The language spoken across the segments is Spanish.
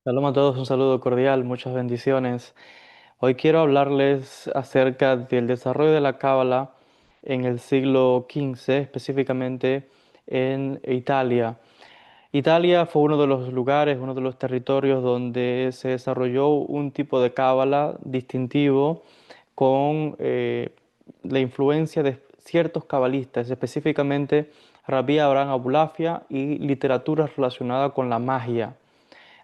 Shalom a todos, un saludo cordial, muchas bendiciones. Hoy quiero hablarles acerca del desarrollo de la Cábala en el siglo XV, específicamente en Italia. Italia fue uno de los lugares, uno de los territorios donde se desarrolló un tipo de Cábala distintivo con la influencia de ciertos cabalistas, específicamente Rabí Abraham Abulafia y literatura relacionada con la magia.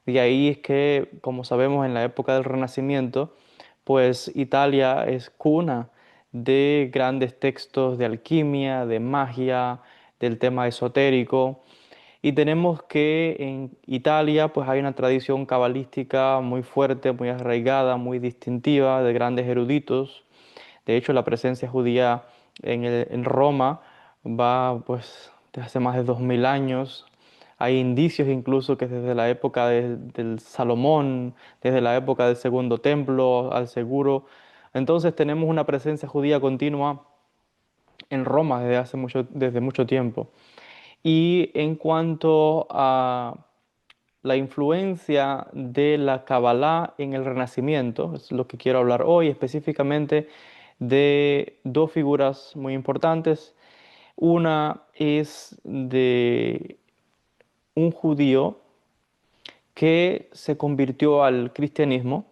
De ahí es que, como sabemos, en la época del Renacimiento, pues Italia es cuna de grandes textos de alquimia, de magia, del tema esotérico. Y tenemos que en Italia pues hay una tradición cabalística muy fuerte, muy arraigada, muy distintiva, de grandes eruditos. De hecho, la presencia judía en Roma va pues desde hace más de 2000 años. Hay indicios incluso que desde la época del Salomón, desde la época del Segundo Templo al Seguro. Entonces tenemos una presencia judía continua en Roma desde mucho tiempo. Y en cuanto a la influencia de la Kabbalah en el Renacimiento, es lo que quiero hablar hoy, específicamente de dos figuras muy importantes. Una es de un judío que se convirtió al cristianismo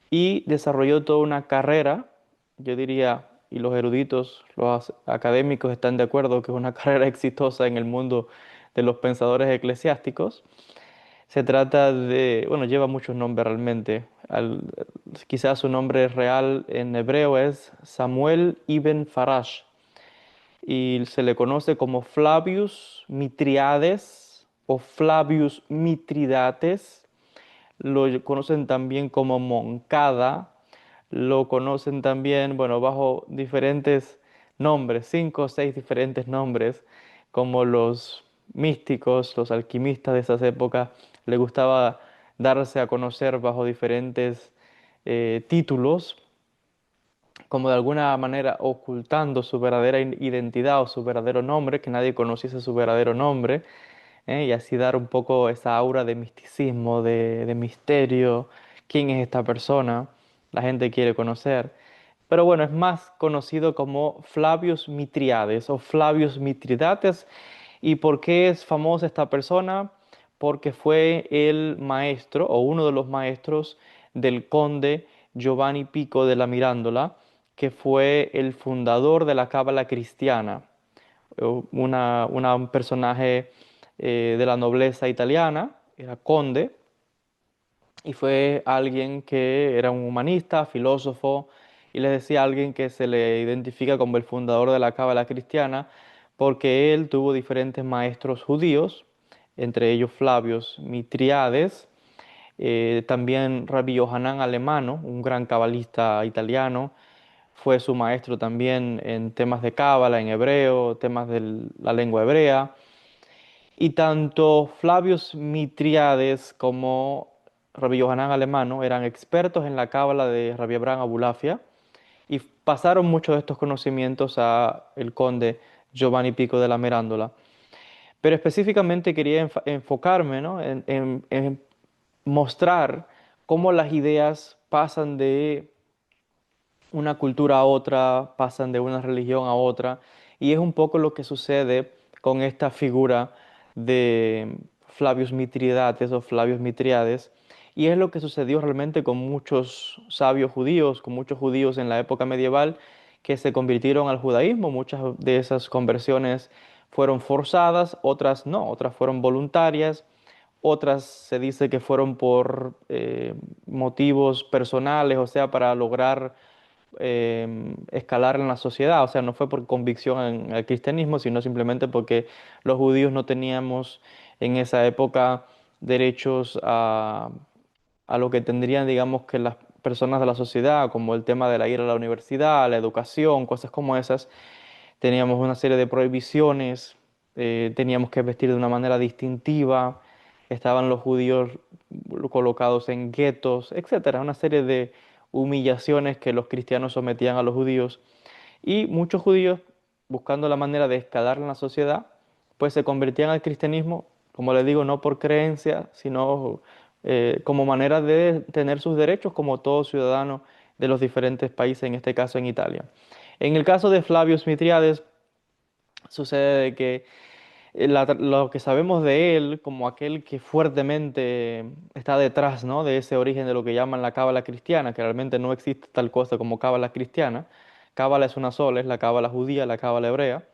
y desarrolló toda una carrera, yo diría, y los eruditos, los académicos están de acuerdo que es una carrera exitosa en el mundo de los pensadores eclesiásticos. Se trata de, bueno, lleva muchos nombres realmente. Quizás su nombre real en hebreo es Samuel ibn Farash y se le conoce como Flavius Mitriades o Flavius Mitridates. Lo conocen también como Moncada, lo conocen también, bueno, bajo diferentes nombres, cinco o seis diferentes nombres, como los místicos, los alquimistas de esas épocas, le gustaba darse a conocer bajo diferentes títulos, como de alguna manera ocultando su verdadera identidad o su verdadero nombre, que nadie conociese su verdadero nombre, y así dar un poco esa aura de misticismo, de misterio, quién es esta persona, la gente quiere conocer. Pero bueno, es más conocido como Flavius Mitriades o Flavius Mitridates. ¿Y por qué es famosa esta persona? Porque fue el maestro o uno de los maestros del conde Giovanni Pico de la Mirandola, que fue el fundador de la Cábala cristiana, un personaje de la nobleza italiana, era conde, y fue alguien que era un humanista, filósofo, y les decía a alguien que se le identifica como el fundador de la Cábala cristiana, porque él tuvo diferentes maestros judíos, entre ellos Flavius Mitriades, también Rabbi Yohanan Alemano, un gran cabalista italiano, fue su maestro también en temas de cábala, en hebreo, temas de la lengua hebrea. Y tanto Flavius Mitriades como Rabbi Yohanan Alemano eran expertos en la cábala de Rabbi Abraham Abulafia y pasaron muchos de estos conocimientos a el conde Giovanni Pico de la Mirandola. Pero específicamente quería enfocarme, ¿no? en mostrar cómo las ideas pasan de una cultura a otra, pasan de una religión a otra, y es un poco lo que sucede con esta figura de Flavius Mitridates o Flavius Mitriades, y es lo que sucedió realmente con muchos sabios judíos, con muchos judíos en la época medieval que se convirtieron al judaísmo. Muchas de esas conversiones fueron forzadas, otras no, otras fueron voluntarias, otras se dice que fueron por motivos personales, o sea, para lograr escalar en la sociedad. O sea, no fue por convicción en el cristianismo, sino simplemente porque los judíos no teníamos en esa época derechos a lo que tendrían, digamos, que las personas de la sociedad, como el tema de la ir a la universidad, la educación, cosas como esas. Teníamos una serie de prohibiciones, teníamos que vestir de una manera distintiva, estaban los judíos colocados en guetos, etcétera, una serie de humillaciones que los cristianos sometían a los judíos. Y muchos judíos, buscando la manera de escalar en la sociedad, pues se convertían al cristianismo, como les digo, no por creencia, sino como manera de tener sus derechos como todo ciudadano de los diferentes países, en este caso en Italia. En el caso de Flavius Mitriades, sucede de que lo que sabemos de él como aquel que fuertemente está detrás, ¿no?, de ese origen de lo que llaman la cábala cristiana, que realmente no existe tal cosa como cábala cristiana. Cábala es una sola, es la cábala judía, la cábala hebrea.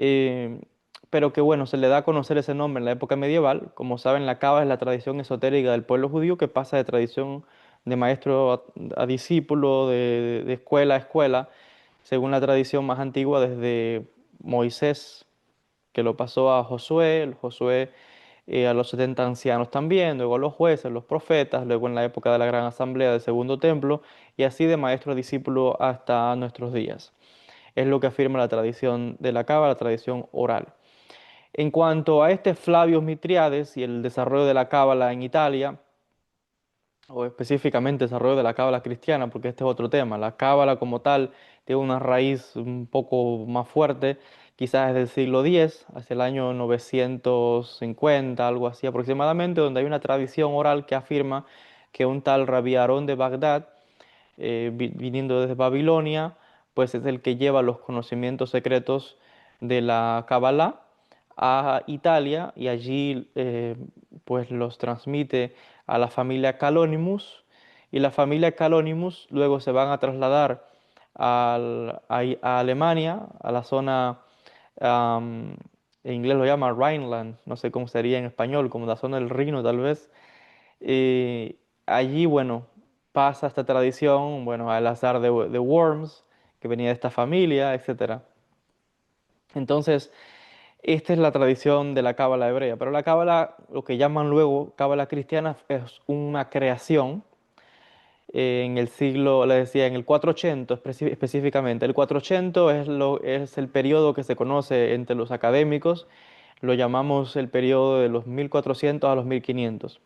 eh, pero que bueno, se le da a conocer ese nombre en la época medieval. Como saben, la cábala es la tradición esotérica del pueblo judío que pasa de tradición de maestro a discípulo, de escuela a escuela, según la tradición más antigua desde Moisés, que lo pasó a Josué, Josué a los 70 ancianos también, luego a los jueces, los profetas, luego en la época de la gran asamblea del segundo templo, y así de maestro a discípulo hasta nuestros días. Es lo que afirma la tradición de la Cábala, la tradición oral. En cuanto a este Flavio Mitriades y el desarrollo de la Cábala en Italia, o específicamente el desarrollo de la cábala cristiana, porque este es otro tema. La cábala como tal tiene una raíz un poco más fuerte, quizás desde el siglo X, hacia el año 950, algo así aproximadamente, donde hay una tradición oral que afirma que un tal Rabí Aarón de Bagdad, viniendo desde Babilonia, pues es el que lleva los conocimientos secretos de la Kabbalah a Italia y allí pues los transmite a la familia Calonimus y la familia Calonimus luego se van a trasladar a Alemania, a la zona, am, en inglés lo llama Rhineland, no sé cómo sería en español, como la zona del Rino tal vez. Allí, bueno, pasa esta tradición, bueno, al azar de Worms, que venía de esta familia, etcétera. Entonces, esta es la tradición de la cábala hebrea, pero la cábala, lo que llaman luego cábala cristiana, es una creación en el siglo, le decía, en el 480 específicamente. El 480 es el periodo que se conoce entre los académicos, lo llamamos el periodo de los 1400 a los 1500.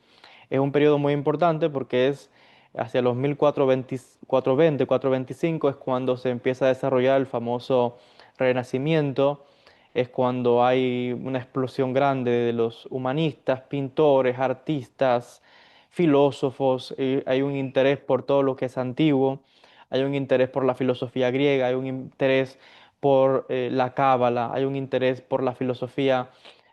Es un periodo muy importante porque es hacia los 1420, 420, 425 es cuando se empieza a desarrollar el famoso Renacimiento, es cuando hay una explosión grande de los humanistas, pintores, artistas, filósofos, hay un interés por todo lo que es antiguo, hay un interés por la filosofía griega, hay un interés por la cábala, hay un interés por la filosofía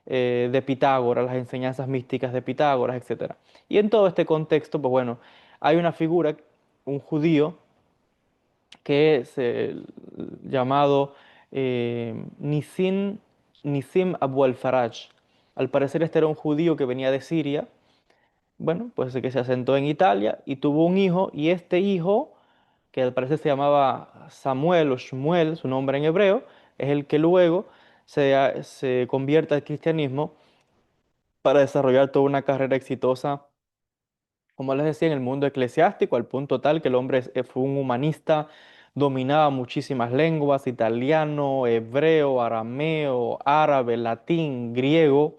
de Pitágoras, las enseñanzas místicas de Pitágoras, etcétera. Y en todo este contexto, pues bueno, hay una figura, un judío, que es llamado Nisim Abu al-Faraj. Al parecer este era un judío que venía de Siria, bueno, pues que se asentó en Italia y tuvo un hijo, y este hijo, que al parecer se llamaba Samuel o Shmuel, su nombre en hebreo, es el que luego se convierte al cristianismo para desarrollar toda una carrera exitosa, como les decía, en el mundo eclesiástico, al punto tal que el hombre fue un humanista, dominaba muchísimas lenguas: italiano, hebreo, arameo, árabe, latín, griego,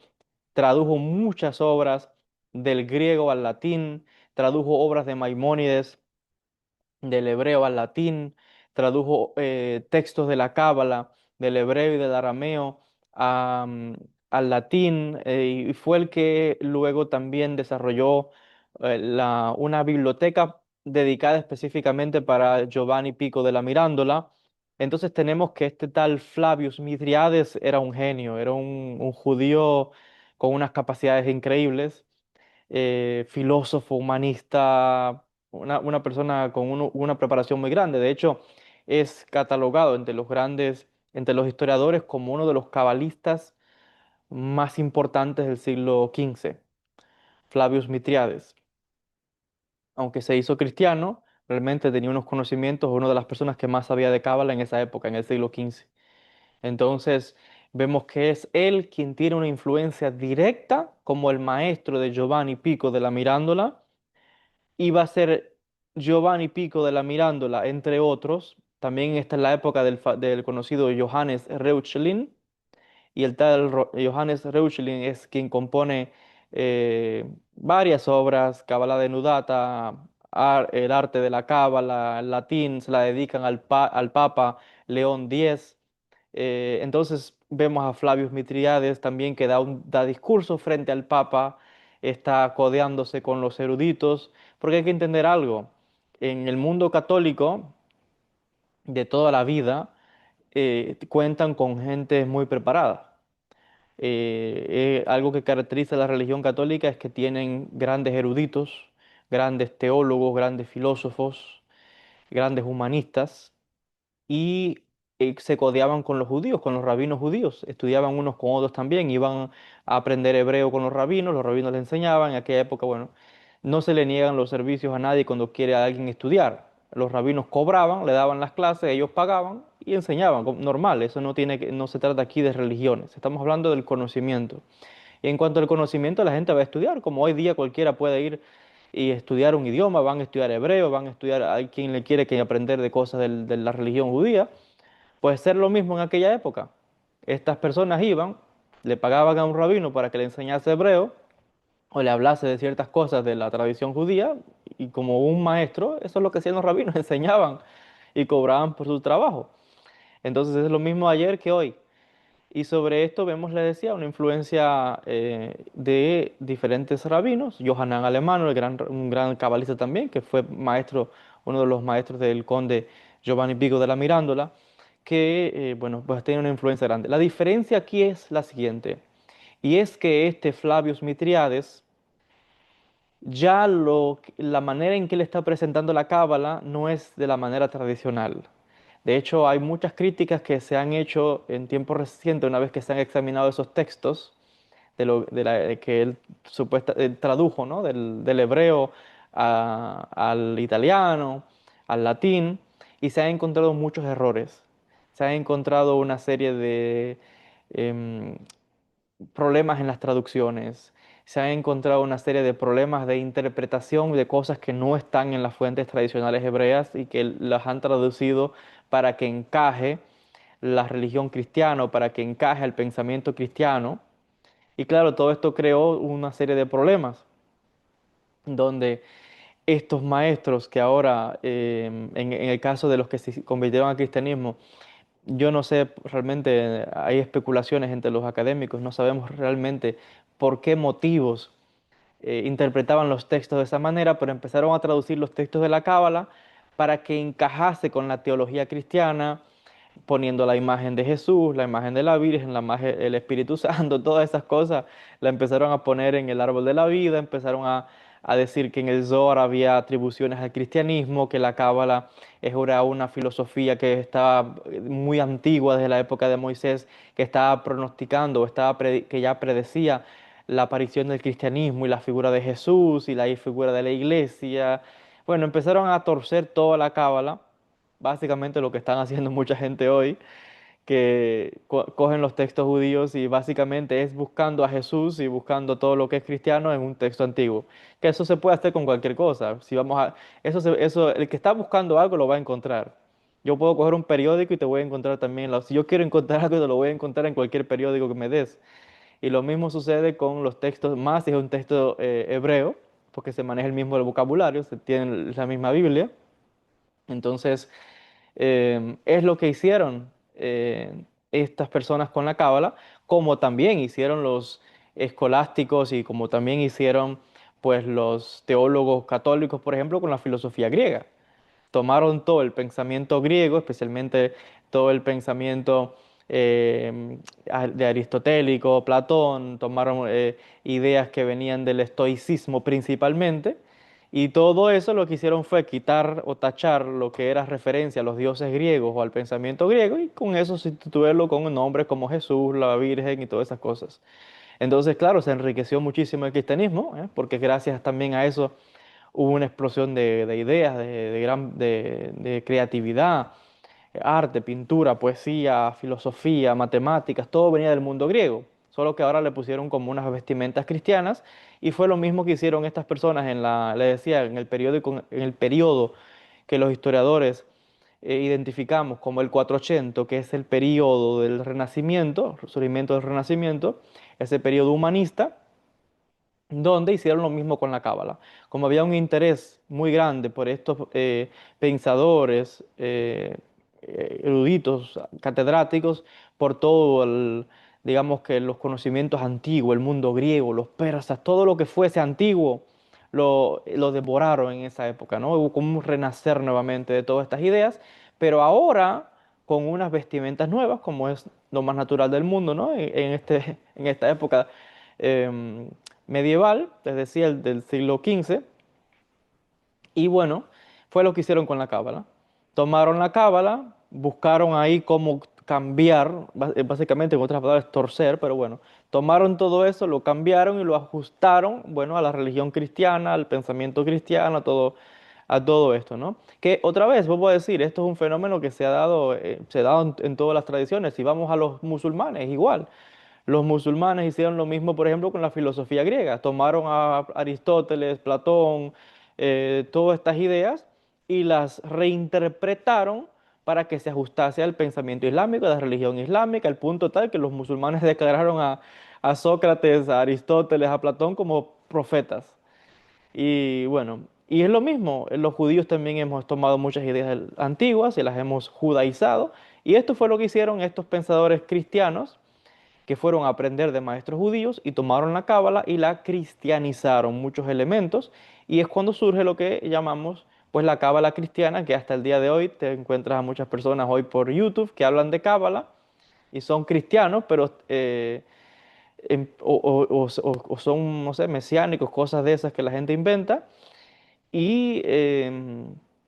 tradujo muchas obras del griego al latín, tradujo obras de Maimónides del hebreo al latín, tradujo textos de la Cábala del hebreo y del arameo al latín, y fue el que luego también desarrolló una biblioteca dedicada específicamente para Giovanni Pico de la Mirandola. Entonces tenemos que este tal Flavius Mithriades era un genio, era un judío con unas capacidades increíbles, filósofo, humanista, una persona con una preparación muy grande. De hecho, es catalogado entre los grandes, entre los historiadores, como uno de los cabalistas más importantes del siglo XV, Flavius Mitriades. Aunque se hizo cristiano, realmente tenía unos conocimientos, una de las personas que más sabía de cábala en esa época, en el siglo XV. Entonces, vemos que es él quien tiene una influencia directa como el maestro de Giovanni Pico de la Mirandola. Iba a ser Giovanni Pico de la Mirandola, entre otros. También esta es la época del conocido Johannes Reuchlin, y el tal Johannes Reuchlin es quien compone varias obras: Cábala Denudata, el arte de la cábala, el latín, se la dedican al Papa León X. Entonces vemos a Flavius Mitriades también, que da discurso frente al Papa, está codeándose con los eruditos, porque hay que entender algo. En el mundo católico de toda la vida cuentan con gente muy preparada. Algo que caracteriza a la religión católica es que tienen grandes eruditos, grandes teólogos, grandes filósofos, grandes humanistas y se codeaban con los judíos, con los rabinos judíos, estudiaban unos con otros también, iban a aprender hebreo con los rabinos les enseñaban, en aquella época, bueno, no se le niegan los servicios a nadie cuando quiere a alguien estudiar. Los rabinos cobraban, le daban las clases, ellos pagaban y enseñaban, normal, eso no se trata aquí de religiones, estamos hablando del conocimiento. Y en cuanto al conocimiento, la gente va a estudiar, como hoy día cualquiera puede ir y estudiar un idioma, van a estudiar hebreo, van a estudiar, hay quien le quiere que aprender de cosas de la religión judía, puede ser lo mismo en aquella época. Estas personas iban, le pagaban a un rabino para que le enseñase hebreo o le hablase de ciertas cosas de la tradición judía y como un maestro, eso es lo que hacían los rabinos, enseñaban y cobraban por su trabajo. Entonces es lo mismo ayer que hoy. Y sobre esto vemos, le decía, una influencia de diferentes rabinos. Johanan Alemano, un gran cabalista también, que fue maestro, uno de los maestros del conde Giovanni Vigo de la Mirándola, que, bueno, pues tiene una influencia grande. La diferencia aquí es la siguiente, y es que este Flavius Mitriades, la manera en que él está presentando la cábala no es de la manera tradicional. De hecho, hay muchas críticas que se han hecho en tiempo reciente, una vez que se han examinado esos textos que él tradujo, ¿no? Del hebreo al italiano, al latín, y se han encontrado muchos errores. Se han encontrado una serie de em, problemas en las traducciones, se han encontrado una serie de problemas de interpretación de cosas que no están en las fuentes tradicionales hebreas y que las han traducido para que encaje la religión cristiana, o para que encaje el pensamiento cristiano. Y claro, todo esto creó una serie de problemas donde estos maestros que ahora, en el caso de los que se convirtieron al cristianismo, yo no sé, realmente hay especulaciones entre los académicos, no sabemos realmente por qué motivos interpretaban los textos de esa manera, pero empezaron a traducir los textos de la Cábala para que encajase con la teología cristiana, poniendo la imagen de Jesús, la imagen de la Virgen, la imagen del Espíritu Santo, todas esas cosas la empezaron a poner en el árbol de la vida, empezaron a decir que en el Zohar había atribuciones al cristianismo, que la Cábala era una filosofía que estaba muy antigua desde la época de Moisés, que estaba pronosticando, que ya predecía la aparición del cristianismo y la figura de Jesús y la figura de la iglesia. Bueno, empezaron a torcer toda la Cábala, básicamente lo que están haciendo mucha gente hoy, que cogen los textos judíos y básicamente es buscando a Jesús y buscando todo lo que es cristiano en un texto antiguo. Que eso se puede hacer con cualquier cosa. Si vamos a, el que está buscando algo lo va a encontrar. Yo puedo coger un periódico y te voy a encontrar también. Si yo quiero encontrar algo, te lo voy a encontrar en cualquier periódico que me des. Y lo mismo sucede con los textos, más si es un texto hebreo, porque se maneja el mismo vocabulario, se tiene la misma Biblia. Entonces, es lo que hicieron estas personas con la Cábala, como también hicieron los escolásticos y como también hicieron pues los teólogos católicos, por ejemplo, con la filosofía griega. Tomaron todo el pensamiento griego, especialmente todo el pensamiento de aristotélico, Platón, tomaron ideas que venían del estoicismo principalmente, y todo eso lo que hicieron fue quitar o tachar lo que era referencia a los dioses griegos o al pensamiento griego, y con eso sustituirlo con nombres como Jesús, la Virgen y todas esas cosas. Entonces, claro, se enriqueció muchísimo el cristianismo, porque gracias también a eso hubo una explosión de ideas, de creatividad, arte, pintura, poesía, filosofía, matemáticas, todo venía del mundo griego, solo que ahora le pusieron como unas vestimentas cristianas y fue lo mismo que hicieron estas personas le decía, en el periodo que los historiadores identificamos como el 480, que es el periodo del Renacimiento, el surgimiento del Renacimiento, ese periodo humanista donde hicieron lo mismo con la Cábala. Como había un interés muy grande por estos pensadores, eruditos, catedráticos, por todo digamos que los conocimientos antiguos, el mundo griego, los persas, todo lo que fuese antiguo, lo devoraron en esa época, ¿no? Hubo como un renacer nuevamente de todas estas ideas, pero ahora con unas vestimentas nuevas, como es lo más natural del mundo, ¿no? En esta época medieval, es decir, del siglo XV, y bueno, fue lo que hicieron con la cábala. Tomaron la cábala, buscaron ahí cómo cambiar, básicamente en otras palabras, torcer, pero bueno, tomaron todo eso, lo cambiaron y lo ajustaron, bueno, a la religión cristiana, al pensamiento cristiano, a todo esto, ¿no? Que otra vez, vuelvo a decir, esto es un fenómeno que se ha dado en todas las tradiciones. Si vamos a los musulmanes, igual. Los musulmanes hicieron lo mismo, por ejemplo, con la filosofía griega. Tomaron a Aristóteles, Platón, todas estas ideas y las reinterpretaron para que se ajustase al pensamiento islámico, a la religión islámica, al punto tal que los musulmanes declararon a Sócrates, a Aristóteles, a Platón como profetas. Y bueno, y es lo mismo, los judíos también hemos tomado muchas ideas antiguas y las hemos judaizado, y esto fue lo que hicieron estos pensadores cristianos que fueron a aprender de maestros judíos y tomaron la cábala y la cristianizaron muchos elementos y es cuando surge lo que llamamos pues la cábala cristiana, que hasta el día de hoy te encuentras a muchas personas hoy por YouTube que hablan de cábala y son cristianos, pero o son, no sé, mesiánicos, cosas de esas que la gente inventa y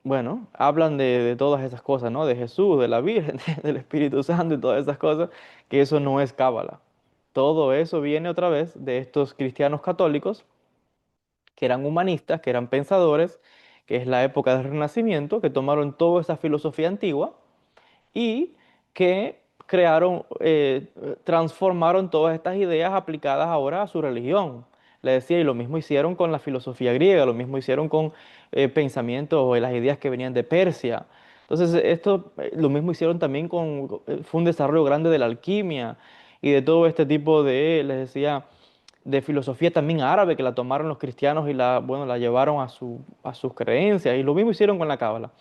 bueno, hablan de todas esas cosas, ¿no? De Jesús, de la Virgen, del Espíritu Santo y todas esas cosas, que eso no es cábala. Todo eso viene otra vez de estos cristianos católicos que eran humanistas, que eran pensadores, que es la época del Renacimiento, que tomaron toda esa filosofía antigua y que crearon, transformaron todas estas ideas aplicadas ahora a su religión. Le decía, y lo mismo hicieron con la filosofía griega, lo mismo hicieron con pensamientos o las ideas que venían de Persia. Entonces, esto lo mismo hicieron también fue un desarrollo grande de la alquimia y de todo este tipo de, les decía, de filosofía también árabe que la tomaron los cristianos y bueno, la llevaron a sus creencias. Y lo mismo hicieron con la cábala.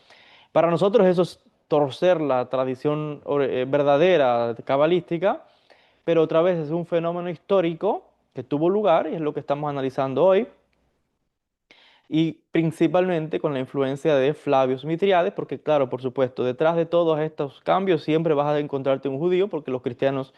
Para nosotros eso es torcer la tradición verdadera cabalística, pero otra vez es un fenómeno histórico que tuvo lugar y es lo que estamos analizando hoy, y principalmente con la influencia de Flavius Mitriades, porque claro, por supuesto, detrás de todos estos cambios siempre vas a encontrarte un judío, porque los cristianos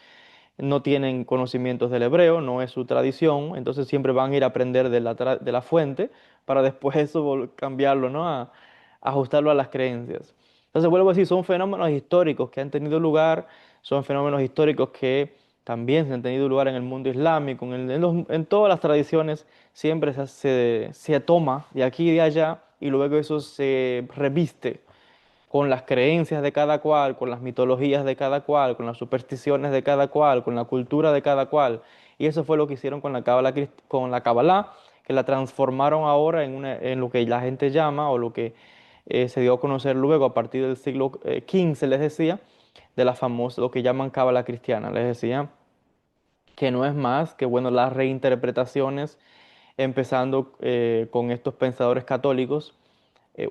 no tienen conocimientos del hebreo, no es su tradición, entonces siempre van a ir a aprender de la fuente para después eso cambiarlo, ¿no? A ajustarlo a las creencias. Entonces vuelvo a decir, son fenómenos históricos que han tenido lugar, son fenómenos históricos que también se han tenido lugar en el mundo islámico, en todas las tradiciones, siempre se toma de aquí y de allá y luego eso se reviste con las creencias de cada cual, con las mitologías de cada cual, con las supersticiones de cada cual, con la cultura de cada cual. Y eso fue lo que hicieron con la Cábala, con la Kabbalah, que la transformaron ahora en lo que la gente llama, o lo que se dio a conocer luego a partir del siglo XV, les decía, de la famosa, lo que llaman Cábala cristiana, les decía, que no es más que, bueno, las reinterpretaciones, empezando con estos pensadores católicos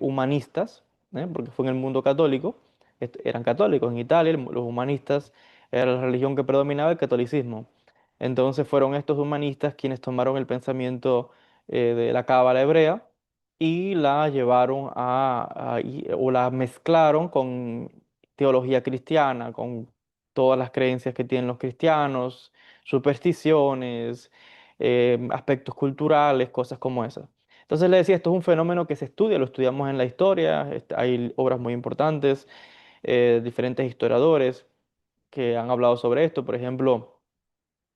humanistas, porque fue en el mundo católico, eran católicos en Italia, los humanistas era la religión que predominaba, el catolicismo. Entonces fueron estos humanistas quienes tomaron el pensamiento de la cábala hebrea y la llevaron o la mezclaron con teología cristiana, con todas las creencias que tienen los cristianos, supersticiones, aspectos culturales, cosas como esas. Entonces le decía, esto es un fenómeno que se estudia, lo estudiamos en la historia, hay obras muy importantes, diferentes historiadores que han hablado sobre esto. Por ejemplo,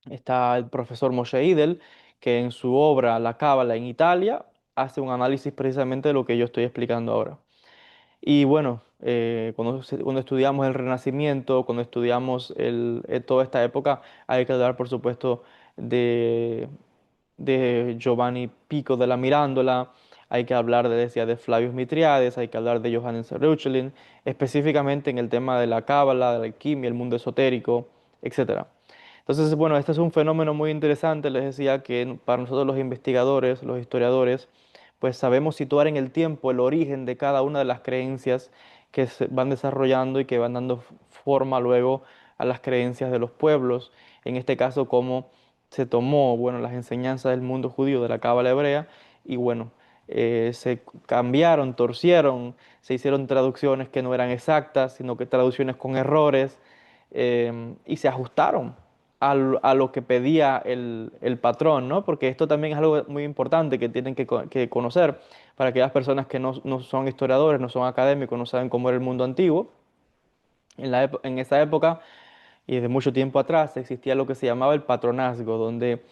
está el profesor Moshe Idel, que en su obra La Cábala en Italia hace un análisis precisamente de lo que yo estoy explicando ahora. Y bueno, cuando estudiamos el Renacimiento, cuando estudiamos toda esta época, hay que hablar, por supuesto, de Giovanni Pico de la Mirandola, hay que hablar decía, de Flavius Mitriades, hay que hablar de Johannes Reuchlin, específicamente en el tema de la cábala, de la alquimia, el mundo esotérico, etcétera. Entonces, bueno, este es un fenómeno muy interesante, les decía que para nosotros los investigadores, los historiadores, pues sabemos situar en el tiempo el origen de cada una de las creencias que se van desarrollando y que van dando forma luego a las creencias de los pueblos. en este caso cómo se tomó, bueno, las enseñanzas del mundo judío de la cábala hebrea y bueno, se cambiaron, torcieron, se hicieron traducciones que no eran exactas, sino que traducciones con errores, y se ajustaron a lo que pedía el patrón, ¿no? Porque esto también es algo muy importante que tienen que conocer para aquellas personas que no son historiadores, no son académicos, no saben cómo era el mundo antiguo. En esa época y de mucho tiempo atrás existía lo que se llamaba el patronazgo, donde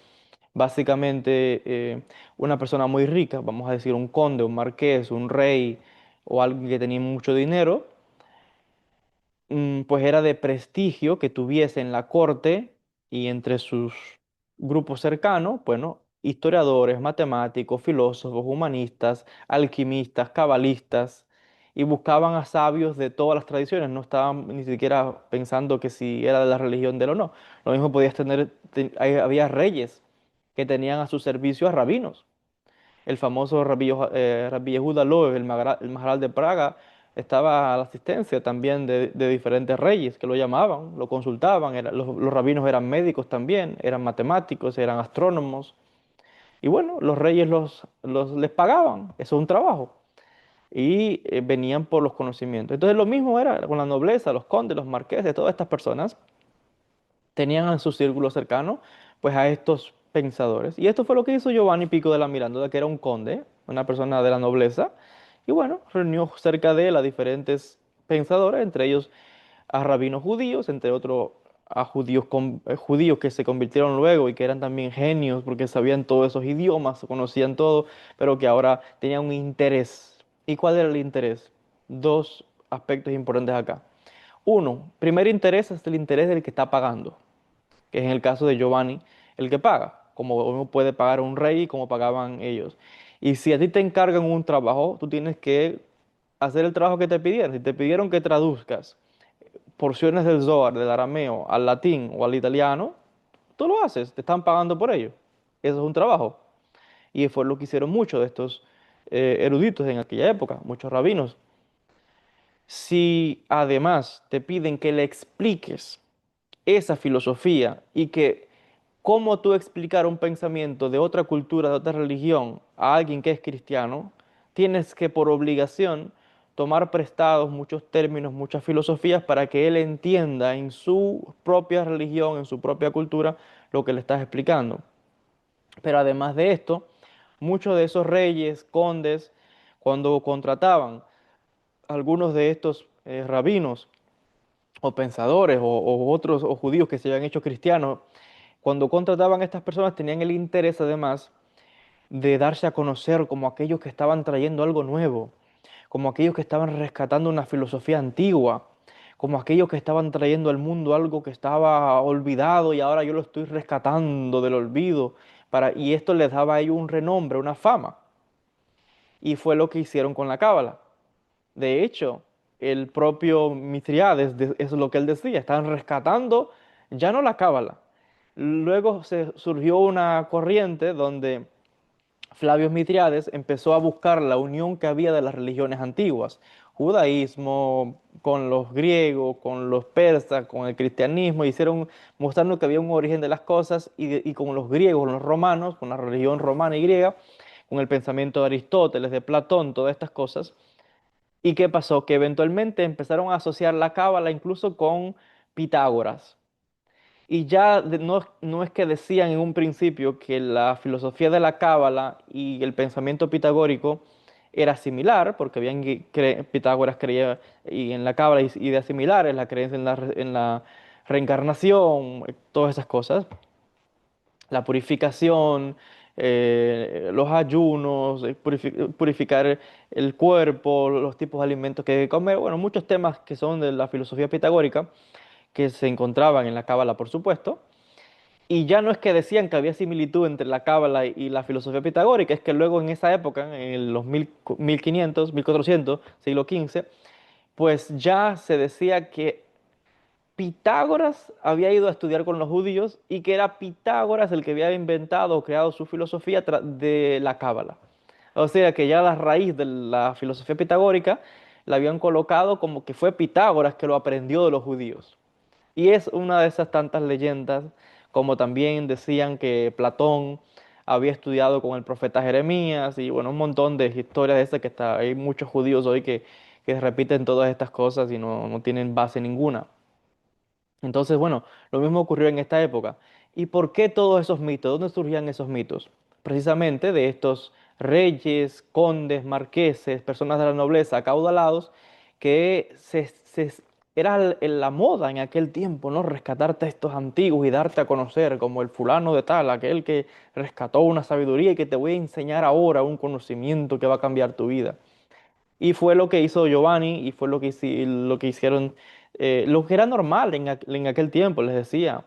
básicamente una persona muy rica, vamos a decir un conde, un marqués, un rey o alguien que tenía mucho dinero, pues era de prestigio que tuviese en la corte y entre sus grupos cercanos, bueno, historiadores, matemáticos, filósofos, humanistas, alquimistas, cabalistas, y buscaban a sabios de todas las tradiciones, no estaban ni siquiera pensando que si era de la religión de él o no. Lo mismo podías tener, había reyes que tenían a su servicio a rabinos. El famoso Rabbi Yehuda Loew, el Maharal de Praga, estaba a la asistencia también de diferentes reyes que lo llamaban, lo consultaban. Los rabinos eran médicos también, eran matemáticos, eran astrónomos. Y bueno, los reyes les pagaban, eso es un trabajo. Y venían por los conocimientos. Entonces lo mismo era con la nobleza, los condes, los marqueses, todas estas personas tenían en su círculo cercano pues a estos pensadores. Y esto fue lo que hizo Giovanni Pico de la Mirandola, que era un conde, una persona de la nobleza, y bueno, reunió cerca de él a diferentes pensadores, entre ellos a rabinos judíos, entre otros a judíos que se convirtieron luego y que eran también genios porque sabían todos esos idiomas, conocían todo, pero que ahora tenían un interés. ¿Y cuál era el interés? Dos aspectos importantes acá. Uno, primer interés es el interés del que está pagando, que es en el caso de Giovanni, el que paga, como uno puede pagar a un rey y como pagaban ellos. Y si a ti te encargan un trabajo, tú tienes que hacer el trabajo que te pidieron. Si te pidieron que traduzcas porciones del Zohar, del arameo, al latín o al italiano, tú lo haces, te están pagando por ello. Eso es un trabajo. Y fue lo que hicieron muchos de estos eruditos en aquella época, muchos rabinos. Si además te piden que le expliques esa filosofía y que cómo tú explicar un pensamiento de otra cultura, de otra religión a alguien que es cristiano, tienes que por obligación tomar prestados muchos términos, muchas filosofías para que él entienda en su propia religión, en su propia cultura, lo que le estás explicando. Pero además de esto, muchos de esos reyes, condes, cuando contrataban algunos de estos rabinos o pensadores o otros o judíos que se habían hecho cristianos, cuando contrataban a estas personas tenían el interés además de darse a conocer como aquellos que estaban trayendo algo nuevo, como aquellos que estaban rescatando una filosofía antigua, como aquellos que estaban trayendo al mundo algo que estaba olvidado y ahora yo lo estoy rescatando del olvido, y esto les daba a ellos un renombre, una fama. Y fue lo que hicieron con la Cábala. De hecho, el propio Mitriades, es lo que él decía, estaban rescatando ya no la Cábala. Luego surgió una corriente donde Flavio Mitriades empezó a buscar la unión que había de las religiones antiguas, judaísmo con los griegos, con los persas, con el cristianismo, hicieron mostrando que había un origen de las cosas y con los griegos, con los romanos, con la religión romana y griega, con el pensamiento de Aristóteles, de Platón, todas estas cosas. ¿Y qué pasó? Que eventualmente empezaron a asociar la cábala incluso con Pitágoras. Y ya no es que decían en un principio que la filosofía de la cábala y el pensamiento pitagórico era similar, porque Pitágoras creía y en la cábala ideas similares, la creencia en la reencarnación, todas esas cosas, la purificación, los ayunos, purificar el cuerpo, los tipos de alimentos que hay que comer, bueno, muchos temas que son de la filosofía pitagórica que se encontraban en la cábala, por supuesto. Y ya no es que decían que había similitud entre la cábala y la filosofía pitagórica, es que luego en esa época, en los 1500, 1400, siglo XV, pues ya se decía que Pitágoras había ido a estudiar con los judíos y que era Pitágoras el que había inventado o creado su filosofía de la cábala. O sea que ya la raíz de la filosofía pitagórica la habían colocado como que fue Pitágoras que lo aprendió de los judíos. Y es una de esas tantas leyendas como también decían que Platón había estudiado con el profeta Jeremías y bueno, un montón de historias de esas que está, hay muchos judíos hoy que repiten todas estas cosas y no tienen base ninguna. Entonces, bueno, lo mismo ocurrió en esta época. ¿Y por qué todos esos mitos? ¿Dónde surgían esos mitos? Precisamente de estos reyes, condes, marqueses, personas de la nobleza acaudalados que era la moda en aquel tiempo, ¿no? Rescatar textos antiguos y darte a conocer como el fulano de tal, aquel que rescató una sabiduría y que te voy a enseñar ahora un conocimiento que va a cambiar tu vida. Y fue lo que hizo Giovanni y fue lo que hicieron, lo que era normal en aquel tiempo, les decía.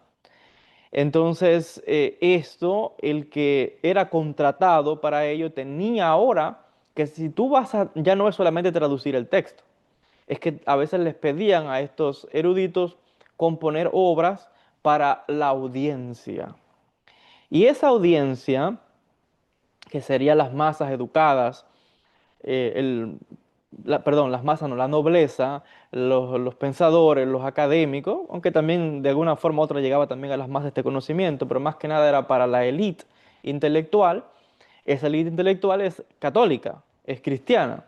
Entonces, esto, el que era contratado para ello, tenía ahora que si tú ya no es solamente traducir el texto, es que a veces les pedían a estos eruditos componer obras para la audiencia. Y esa audiencia, que serían las masas educadas, perdón, las masas, no, la nobleza, los pensadores, los académicos, aunque también de alguna forma u otra llegaba también a las masas este conocimiento, pero más que nada era para la élite intelectual. Esa élite intelectual es católica, es cristiana.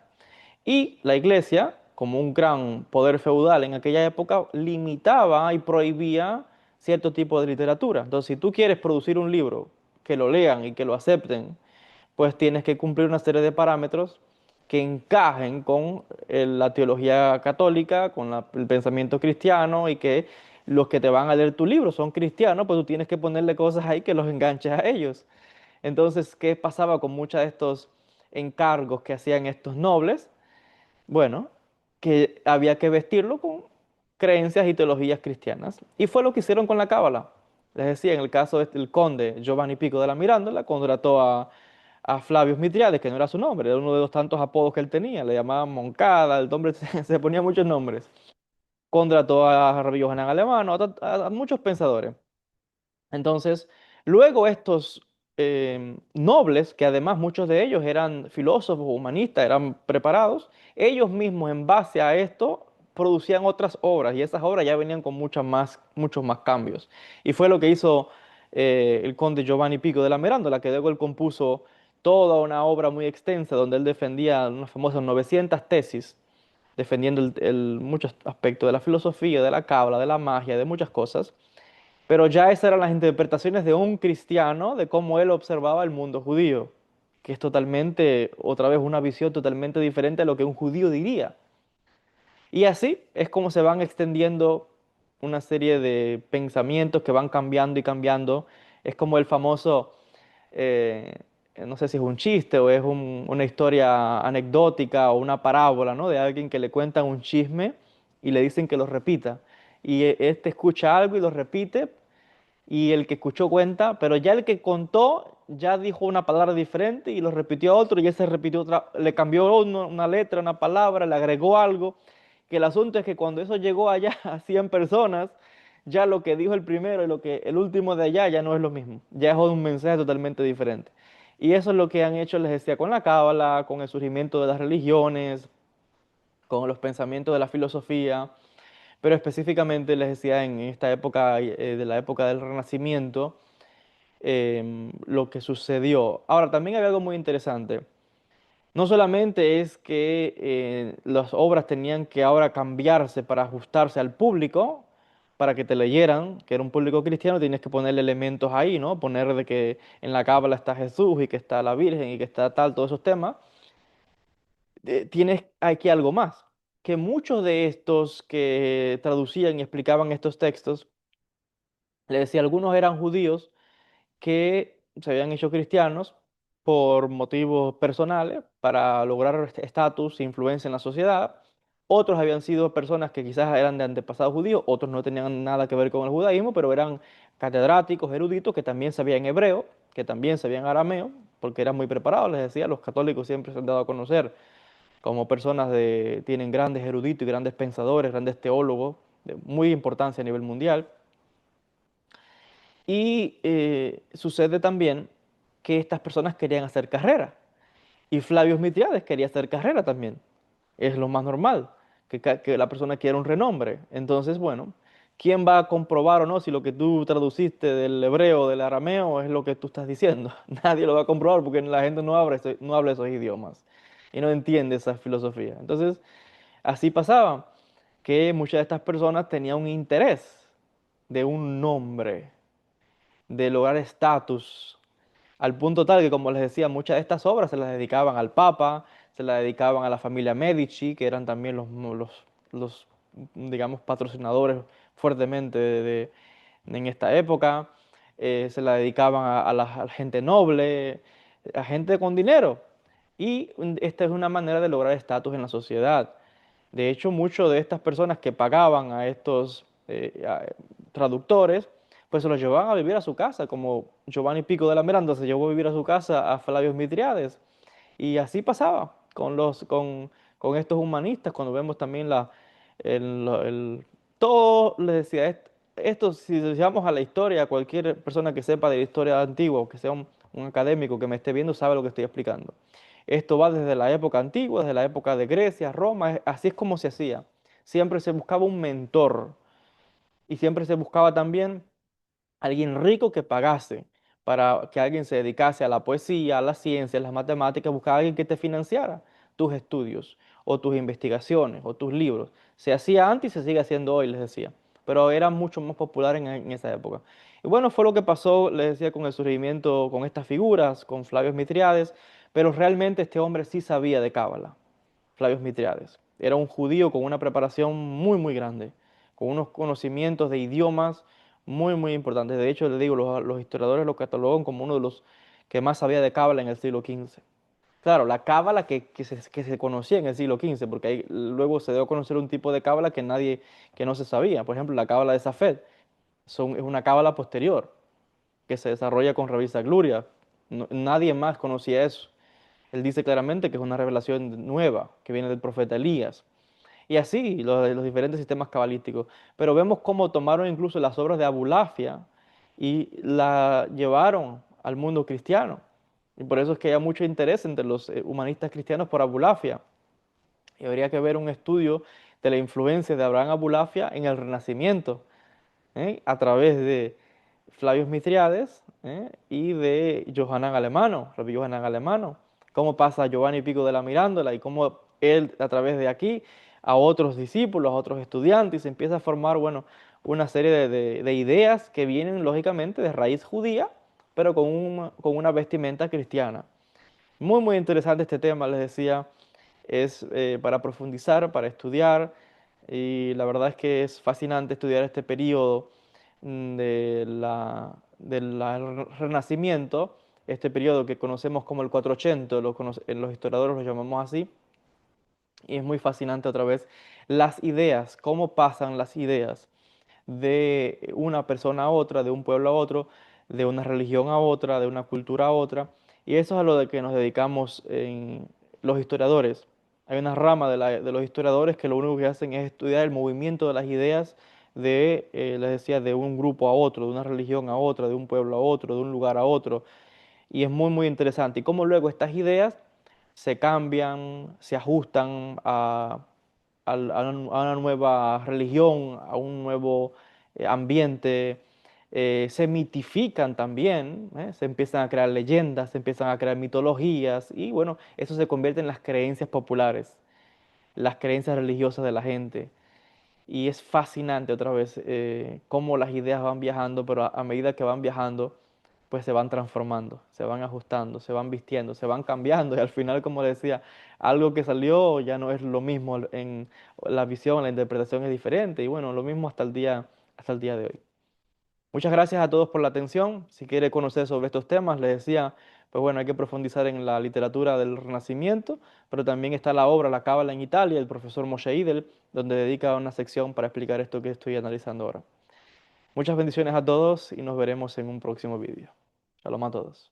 Y la iglesia, como un gran poder feudal en aquella época, limitaba y prohibía cierto tipo de literatura. Entonces, si tú quieres producir un libro que lo lean y que lo acepten, pues tienes que cumplir una serie de parámetros que encajen con la teología católica, con el pensamiento cristiano y que los que te van a leer tu libro son cristianos, pues tú tienes que ponerle cosas ahí que los enganches a ellos. Entonces, ¿qué pasaba con muchos de estos encargos que hacían estos nobles? Bueno, que había que vestirlo con creencias y teologías cristianas. Y fue lo que hicieron con la cábala. Les decía, en el caso del conde Giovanni Pico de la Mirandola, contrató a Flavius Mitriades, que no era su nombre, era uno de los tantos apodos que él tenía, le llamaban Moncada, el hombre se ponía muchos nombres. Contrató a Rabbi Johanan Alemano, a muchos pensadores. Entonces, luego estos nobles, que además muchos de ellos eran filósofos, humanistas, eran preparados, ellos mismos en base a esto producían otras obras y esas obras ya venían con muchos más cambios. Y fue lo que hizo el conde Giovanni Pico de la Mirandola, que luego él compuso toda una obra muy extensa donde él defendía unas famosas 900 tesis, defendiendo muchos aspectos de la filosofía, de la cábala, de la magia, de muchas cosas. Pero ya esas eran las interpretaciones de un cristiano de cómo él observaba el mundo judío, que es totalmente, otra vez, una visión totalmente diferente a lo que un judío diría. Y así es como se van extendiendo una serie de pensamientos que van cambiando y cambiando. Es como el famoso, eh, no sé si es un chiste o es una historia anecdótica o una parábola, ¿no? De alguien que le cuentan un chisme y le dicen que lo repita. Y este escucha algo y lo repite y el que escuchó cuenta, pero ya el que contó ya dijo una palabra diferente y lo repitió a otro y ese repitió otra, le cambió una letra, una palabra, le agregó algo, que el asunto es que cuando eso llegó allá a 100 personas, ya lo que dijo el primero y lo que el último de allá ya no es lo mismo, ya es un mensaje totalmente diferente. Y eso es lo que han hecho, les decía, con la cábala, con el surgimiento de las religiones, con los pensamientos de la filosofía, pero específicamente les decía en esta época, de la época del Renacimiento, lo que sucedió. Ahora, también había algo muy interesante. No solamente es que las obras tenían que ahora cambiarse para ajustarse al público, para que te leyeran, que era un público cristiano, tienes que ponerle elementos ahí, ¿no? Poner de que en la cábala está Jesús y que está la Virgen y que está tal, todos esos temas. Tienes aquí algo más, que muchos de estos que traducían y explicaban estos textos, le decía, algunos eran judíos que se habían hecho cristianos por motivos personales, para lograr estatus e influencia en la sociedad. Otros habían sido personas que quizás eran de antepasados judíos, otros no tenían nada que ver con el judaísmo, pero eran catedráticos, eruditos, que también sabían hebreo, que también sabían arameo, porque eran muy preparados, les decía, los católicos siempre se han dado a conocer como personas tienen grandes eruditos y grandes pensadores, grandes teólogos, de muy importancia a nivel mundial. Y sucede también que estas personas querían hacer carrera. Y Flavio Mitriades quería hacer carrera también. Es lo más normal, que la persona quiera un renombre. Entonces, bueno, ¿quién va a comprobar o no si lo que tú traduciste del hebreo o del arameo es lo que tú estás diciendo? Nadie lo va a comprobar porque la gente no habla esos idiomas y no entiende esa filosofía. Entonces, así pasaba, que muchas de estas personas tenían un interés de un nombre, de lograr estatus, al punto tal que, como les decía, muchas de estas obras se las dedicaban al Papa, se las dedicaban a la familia Medici, que eran también los, digamos, patrocinadores fuertemente en esta época. Se la dedicaban a la gente noble, a gente con dinero. Y esta es una manera de lograr estatus en la sociedad. De hecho, muchas de estas personas que pagaban a estos traductores, pues se los llevaban a vivir a su casa, como Giovanni Pico de la Miranda se llevó a vivir a su casa a Flavio Mitriades. Y así pasaba con estos humanistas, cuando vemos también todo, les decía, esto, si vamos a la historia, cualquier persona que sepa de la historia antigua, o que sea un académico que me esté viendo, sabe lo que estoy explicando. Esto va desde la época antigua, desde la época de Grecia, Roma, así es como se hacía. Siempre se buscaba un mentor y siempre se buscaba también alguien rico que pagase para que alguien se dedicase a la poesía, a las ciencias, a las matemáticas, buscaba alguien que te financiara tus estudios o tus investigaciones o tus libros. Se hacía antes y se sigue haciendo hoy, les decía, pero era mucho más popular en esa época. Y bueno, fue lo que pasó, les decía, con el surgimiento, con estas figuras, con Flavio Mitriades, pero realmente este hombre sí sabía de Cábala. Flavio Mitriades. Era un judío con una preparación muy, muy grande, con unos conocimientos de idiomas muy, muy importantes. De hecho, le digo, los historiadores lo catalogan como uno de los que más sabía de Cábala en el siglo XV. Claro, la cábala que se conocía en el siglo XV, porque ahí luego se dio a conocer un tipo de cábala que no se sabía. Por ejemplo, la cábala de Safed es una cábala posterior, que se desarrolla con Revisa Gluria. Nadie más conocía eso. Él dice claramente que es una revelación nueva, que viene del profeta Elías. Y así, los diferentes sistemas cabalísticos. Pero vemos cómo tomaron incluso las obras de Abulafia y la llevaron al mundo cristiano. Y por eso es que hay mucho interés entre los humanistas cristianos por Abulafia. Y habría que ver un estudio de la influencia de Abraham Abulafia en el Renacimiento, a través de Flavius Mitriades, y de Johanan Alemano, Rabbi Johanan Alemano, cómo pasa Giovanni Pico de la Mirándola y cómo él a través de aquí a otros discípulos, a otros estudiantes, y se empieza a formar, bueno, una serie de ideas que vienen lógicamente de raíz judía, pero con una vestimenta cristiana. Muy, muy interesante este tema, les decía, es para profundizar, para estudiar, y la verdad es que es fascinante estudiar este periodo del Renacimiento, este periodo que conocemos como el 480, los historiadores lo llamamos así, y es muy fascinante otra vez las ideas, cómo pasan las ideas de una persona a otra, de un pueblo a otro, de una religión a otra, de una cultura a otra. Y eso es a lo de que nos dedicamos en los historiadores. Hay una rama de los historiadores que lo único que hacen es estudiar el movimiento de las ideas les decía, de un grupo a otro, de una religión a otra, de un pueblo a otro, de un lugar a otro. Y es muy, muy interesante. Y cómo luego estas ideas se cambian, se ajustan a una nueva religión, a un nuevo ambiente, se mitifican también, se empiezan a crear leyendas, se empiezan a crear mitologías y bueno, eso se convierte en las creencias populares, las creencias religiosas de la gente. Y es fascinante otra vez cómo las ideas van viajando, pero a medida que van viajando, pues se van transformando, se van ajustando, se van vistiendo, se van cambiando y al final, como decía, algo que salió ya no es lo mismo en la visión, la interpretación es diferente y bueno, lo mismo hasta el día de hoy. Muchas gracias a todos por la atención. Si quiere conocer sobre estos temas, les decía, pues bueno, hay que profundizar en la literatura del Renacimiento, pero también está la obra La Cábala en Italia, el profesor Moshe Idel, donde dedica una sección para explicar esto que estoy analizando ahora. Muchas bendiciones a todos y nos veremos en un próximo vídeo. Shalom a todos.